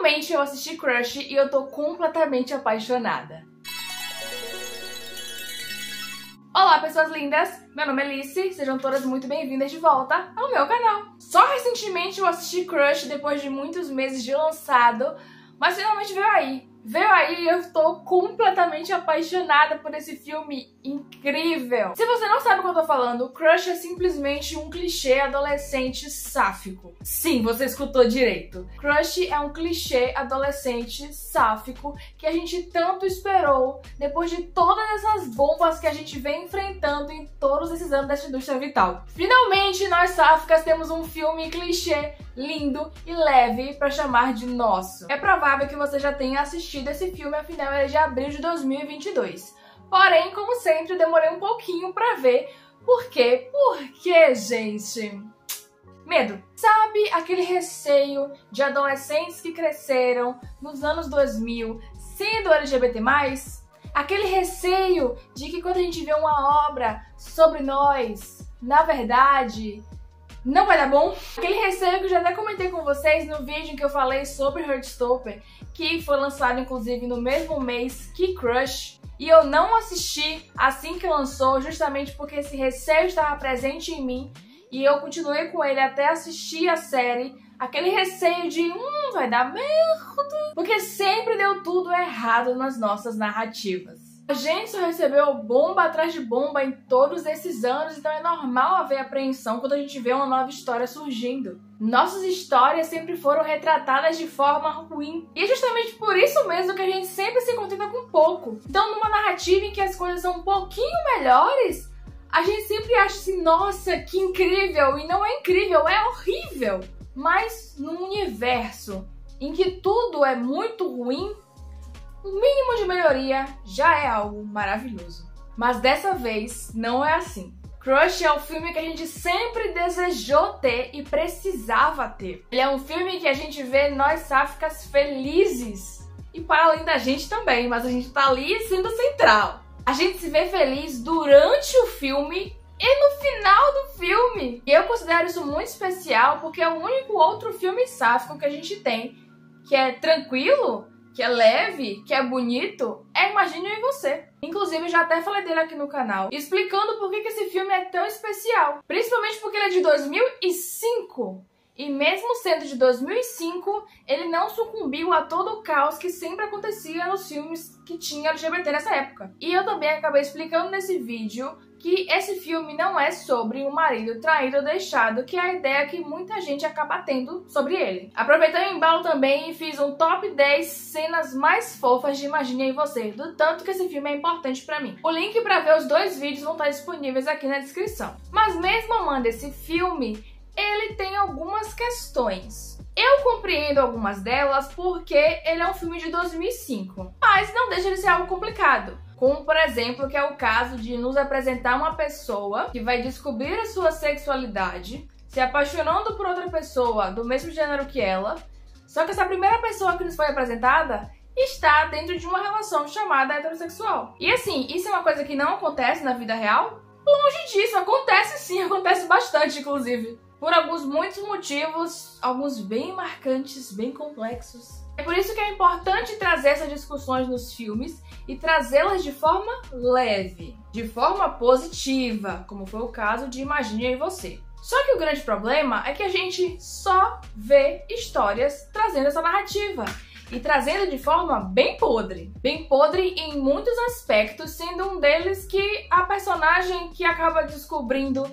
Finalmente eu assisti Crush e eu tô completamente apaixonada. Olá, pessoas lindas! Meu nome é Alice, sejam todas muito bem-vindas de volta ao meu canal. Só recentemente eu assisti Crush depois de muitos meses de lançado, mas finalmente veio aí. Veio aí e eu estou completamente apaixonada por esse filme incrível. Se você não sabe o que eu tô falando, Crush é simplesmente um clichê adolescente sáfico. Sim, você escutou direito. Crush é um clichê adolescente sáfico que a gente tanto esperou depois de todas essas bombas que a gente vem enfrentando em todos esses anos dessa indústria vital. Finalmente, nós sáficas temos um filme clichê lindo e leve para chamar de nosso. É provável que você já tenha assistido esse filme, afinal ele é de abril de 2022. Porém, como sempre, eu demorei um pouquinho pra ver. Por quê? Porque, gente... medo. Sabe aquele receio de adolescentes que cresceram nos anos 2000 sendo LGBT+? Aquele receio de que quando a gente vê uma obra sobre nós, na verdade... não vai dar bom? Aquele receio que eu já até comentei com vocês no vídeo em que eu falei sobre Heartstopper, que foi lançado inclusive no mesmo mês que Crush, e eu não assisti assim que lançou, justamente porque esse receio estava presente em mim, e eu continuei com ele até assistir a série. Aquele receio de, vai dar merda, porque sempre deu tudo errado nas nossas narrativas. A gente só recebeu bomba atrás de bomba em todos esses anos, então é normal haver apreensão quando a gente vê uma nova história surgindo. Nossas histórias sempre foram retratadas de forma ruim. E é justamente por isso mesmo que a gente sempre se contenta com pouco. Então, numa narrativa em que as coisas são um pouquinho melhores, a gente sempre acha assim, nossa, que incrível! E não é incrível, é horrível! Mas num universo em que tudo é muito ruim, o mínimo de melhoria já é algo maravilhoso. Mas dessa vez não é assim. Crush é o filme que a gente sempre desejou ter e precisava ter. Ele é um filme que a gente vê nós sáficas felizes. E para além da gente também, mas a gente tá ali sendo central. A gente se vê feliz durante o filme e no final do filme. E eu considero isso muito especial porque é o único outro filme sáfico que a gente tem que é tranquilo, que é leve, que é bonito, Imagine Eu e Você. Inclusive, eu já até falei dele aqui no canal, explicando por que esse filme é tão especial. Principalmente porque ele é de 2005. E mesmo sendo de 2005, ele não sucumbiu a todo o caos que sempre acontecia nos filmes que tinha LGBT nessa época. E eu também acabei explicando nesse vídeo que esse filme não é sobre um marido traído ou deixado, que é a ideia que muita gente acaba tendo sobre ele. Aproveitei o embalo também e fiz um top 10 cenas mais fofas de Imagine Eu e Você, do tanto que esse filme é importante pra mim. O link pra ver os dois vídeos vão estar disponíveis aqui na descrição. Mas mesmo amando esse filme, ele tem algumas questões. Eu compreendo algumas delas porque ele é um filme de 2005, mas não deixa de ser algo complicado. Como, por exemplo, que é o caso de nos apresentar uma pessoa que vai descobrir a sua sexualidade, se apaixonando por outra pessoa do mesmo gênero que ela, só que essa primeira pessoa que nos foi apresentada está dentro de uma relação chamada heterossexual. E assim, isso é uma coisa que não acontece na vida real? Longe disso, acontece sim, acontece bastante, inclusive. Por alguns muitos motivos, alguns bem marcantes, bem complexos. É por isso que é importante trazer essas discussões nos filmes e trazê-las de forma leve, de forma positiva, como foi o caso de Imagine Eu e Você. Só que o grande problema é que a gente só vê histórias trazendo essa narrativa e trazendo de forma bem podre em muitos aspectos, sendo um deles que a personagem que acaba descobrindo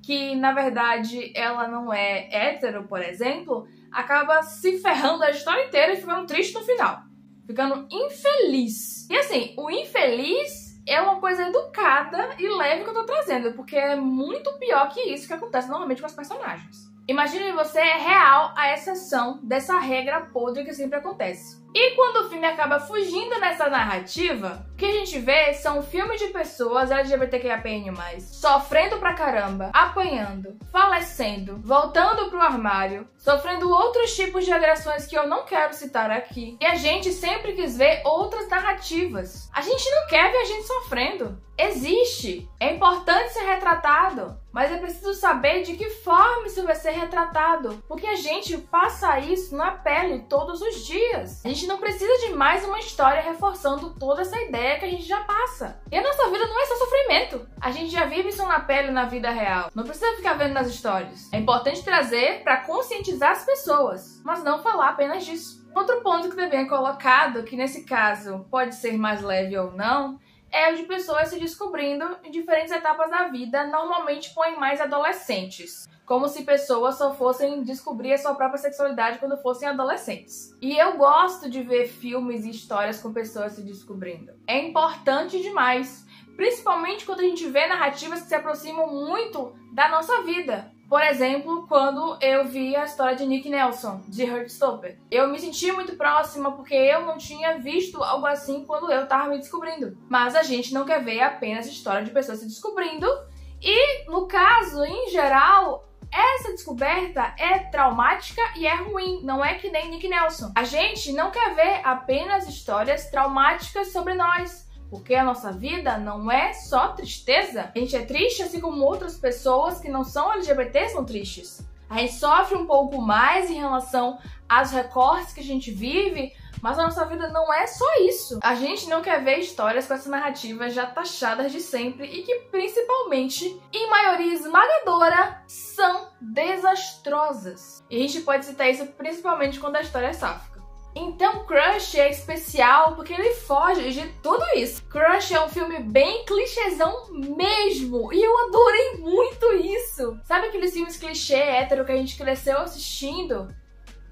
que, na verdade, ela não é hétero, por exemplo, acaba se ferrando a história inteira e ficando triste no final. Ficando infeliz. E assim, o infeliz é uma coisa educada e leve que eu tô trazendo, porque é muito pior que isso que acontece normalmente com as personagens. Imagine Você é real a exceção dessa regra podre que sempre acontece. E quando o filme acaba fugindo nessa narrativa, o que a gente vê são filmes de pessoas LGBTQIAPN+, sofrendo pra caramba, apanhando, falecendo, voltando pro armário, sofrendo outros tipos de agressões que eu não quero citar aqui. E a gente sempre quis ver outras narrativas. A gente não quer ver a gente sofrendo. Existe. É importante ser retratado. Mas é preciso saber de que forma isso vai ser retratado. Porque a gente passa isso na pele todos os dias. A gente não precisa de mais uma história reforçando toda essa ideia que a gente já passa. E a nossa vida não é só sofrimento. A gente já vive isso na pele na vida real. Não precisa ficar vendo nas histórias. É importante trazer para conscientizar as pessoas, mas não falar apenas disso. Outro ponto que também é colocado, que nesse caso pode ser mais leve ou não, é o de pessoas se descobrindo em diferentes etapas da vida, normalmente põem mais adolescentes. Como se pessoas só fossem descobrir a sua própria sexualidade quando fossem adolescentes. E eu gosto de ver filmes e histórias com pessoas se descobrindo. É importante demais, principalmente quando a gente vê narrativas que se aproximam muito da nossa vida. Por exemplo, quando eu vi a história de Nick Nelson, de Heartstopper. Eu me senti muito próxima porque eu não tinha visto algo assim quando eu tava me descobrindo. Mas a gente não quer ver apenas a história de pessoas se descobrindo. E, no caso, em geral, essa descoberta é traumática e é ruim, não é que nem Nick Nelson. A gente não quer ver apenas histórias traumáticas sobre nós. Porque a nossa vida não é só tristeza. A gente é triste assim como outras pessoas que não são LGBT são tristes. A gente sofre um pouco mais em relação aos recortes que a gente vive, mas a nossa vida não é só isso. A gente não quer ver histórias com essa narrativa já taxadas de sempre e que principalmente, em maioria esmagadora, são desastrosas. E a gente pode citar isso principalmente quando a história é sáfica. Então Crush é especial porque ele foge de tudo isso. Crush é um filme bem clichêzão mesmo, e eu adorei muito isso. Sabe aqueles filmes clichê hétero que a gente cresceu assistindo?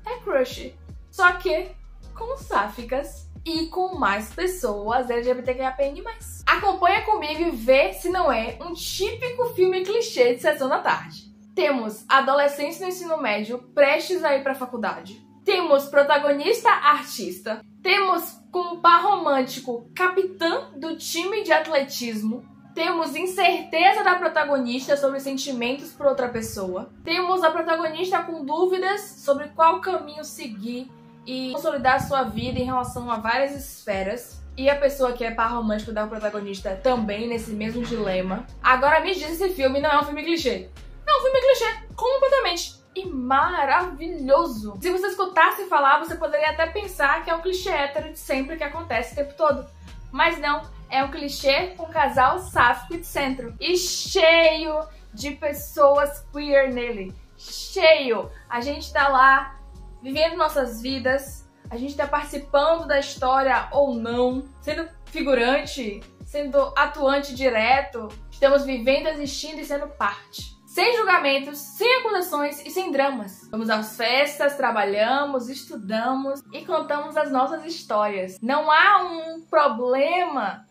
É Crush, só que com sáficas e com mais pessoas LGBTQIAPN+. Acompanha comigo e vê se não é um típico filme clichê de sessão da tarde. Temos adolescentes no ensino médio prestes a ir pra faculdade. Temos protagonista artista, temos como par romântico capitã do time de atletismo, temos incerteza da protagonista sobre sentimentos por outra pessoa, temos a protagonista com dúvidas sobre qual caminho seguir e consolidar sua vida em relação a várias esferas, e a pessoa que é par romântico da protagonista também nesse mesmo dilema. Agora me diz, esse filme não é um filme clichê. É um filme clichê, completamente. E maravilhoso. Se você escutasse falar, você poderia até pensar que é um clichê hétero de sempre que acontece o tempo todo. Mas não, é um clichê com casal sáfico e de centro. E cheio de pessoas queer nele. Cheio. A gente tá lá, vivendo nossas vidas. A gente tá participando da história ou não. Sendo figurante, sendo atuante direto. Estamos vivendo, existindo e sendo parte. Sem julgamentos, sem acusações e sem dramas. Vamos às festas, trabalhamos, estudamos e contamos as nossas histórias. Não há um problema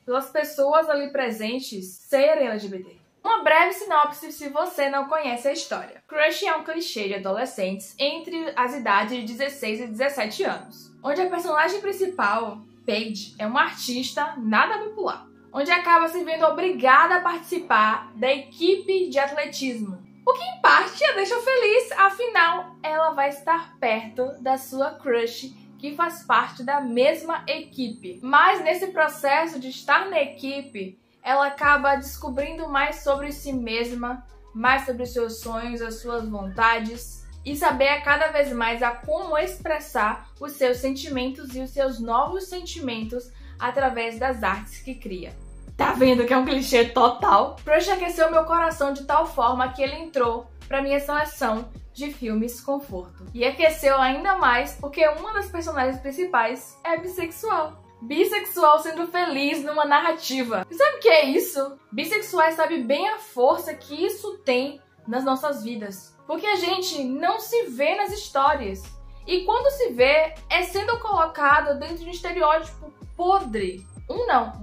pelas pessoas ali presentes serem LGBT. Uma breve sinopse se você não conhece a história. Crush é um clichê de adolescentes entre as idades de 16 e 17 anos, onde a personagem principal, Paige, é uma artista nada popular, onde acaba se vendo obrigada a participar da equipe de atletismo. O que em parte a deixa feliz, afinal, ela vai estar perto da sua crush, que faz parte da mesma equipe. Mas nesse processo de estar na equipe, ela acaba descobrindo mais sobre si mesma, mais sobre os seus sonhos, as suas vontades, e saber cada vez mais a como expressar os seus sentimentos e os seus novos sentimentos através das artes que cria. Tá vendo que é um clichê total? Crush aqueceu meu coração de tal forma que ele entrou pra minha seleção de filmes conforto. E aqueceu ainda mais porque uma das personagens principais é bissexual. Bissexual sendo feliz numa narrativa. E sabe o que é isso? Bissexuais sabem bem a força que isso tem nas nossas vidas. Porque a gente não se vê nas histórias. E quando se vê, é sendo colocado dentro de um estereótipo podre.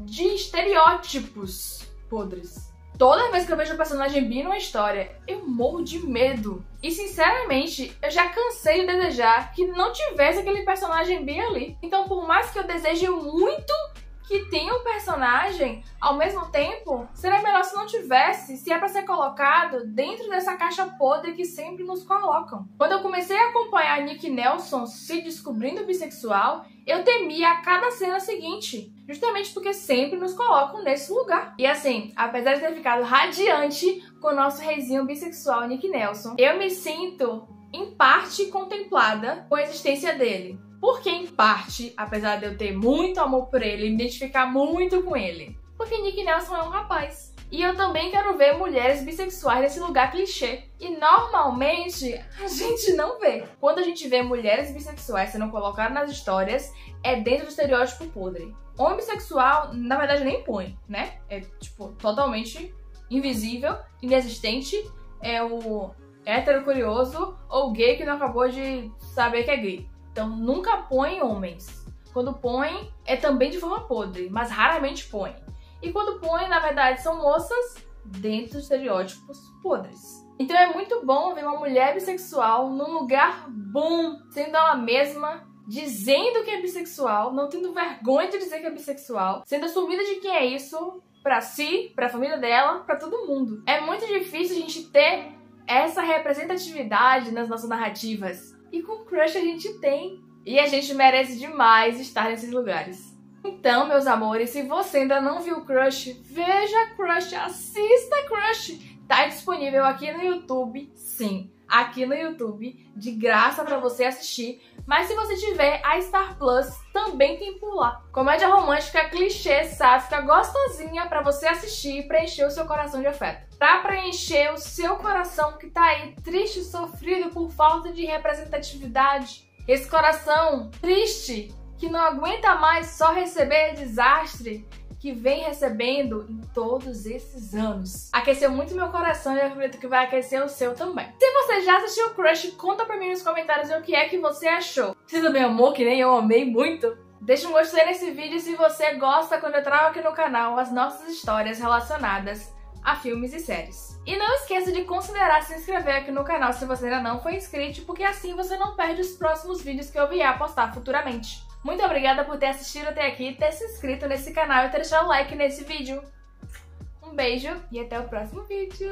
De estereótipos podres. Toda vez que eu vejo o personagem bi numa história, eu morro de medo. E sinceramente, eu já cansei de desejar que não tivesse aquele personagem bi ali. Então, por mais que eu deseje muito que tenha um personagem, ao mesmo tempo, seria melhor se não tivesse, se é pra ser colocado dentro dessa caixa podre que sempre nos colocam. Quando eu comecei a acompanhar Nick Nelson se descobrindo bissexual, eu temia a cada cena seguinte, justamente porque sempre nos colocam nesse lugar. E assim, apesar de ter ficado radiante com o nosso reizinho bissexual Nick Nelson, eu me sinto, em parte, contemplada com a existência dele. Porque, em parte, apesar de eu ter muito amor por ele e me identificar muito com ele, porque Nick Nelson é um rapaz. E eu também quero ver mulheres bissexuais nesse lugar clichê. E normalmente a gente não vê. Quando a gente vê mulheres bissexuais sendo colocadas nas histórias, é dentro do estereótipo podre. Homem bissexual, na verdade, nem põe, né? É, tipo, totalmente invisível, inexistente. É o hétero curioso ou gay que não acabou de saber que é gay. Então nunca põe homens. Quando põe, é também de forma podre, mas raramente põe. E quando põe, na verdade, são moças dentro dos estereótipos podres. Então é muito bom ver uma mulher bissexual num lugar bom, sendo ela mesma, dizendo que é bissexual, não tendo vergonha de dizer que é bissexual, sendo assumida de quem é isso, pra si, pra família dela, pra todo mundo. É muito difícil a gente ter essa representatividade nas nossas narrativas. E com Crush a gente tem. E a gente merece demais estar nesses lugares. Então, meus amores, se você ainda não viu Crush, veja Crush, assista Crush. Tá disponível aqui no YouTube, sim, aqui no YouTube, de graça pra você assistir. Mas se você tiver a Star Plus, também tem por lá. Comédia romântica, clichê, sáfica, gostosinha pra você assistir e preencher o seu coração de afeto. Pra preencher o seu coração que tá aí triste e sofrido por falta de representatividade. Esse coração triste que não aguenta mais só receber desastre que vem recebendo em todos esses anos. Aqueceu muito meu coração e eu acredito que vai aquecer o seu também. Se você já assistiu Crush, conta pra mim nos comentários o que é que você achou. Se também amou, que nem eu amei muito, deixa um gostei nesse vídeo se você gosta quando eu trago aqui no canal as nossas histórias relacionadas a filmes e séries. E não esqueça de considerar se inscrever aqui no canal se você ainda não foi inscrito, porque assim você não perde os próximos vídeos que eu vier a postar futuramente. Muito obrigada por ter assistido até aqui, ter se inscrito nesse canal e ter deixado o like nesse vídeo. Um beijo e até o próximo vídeo!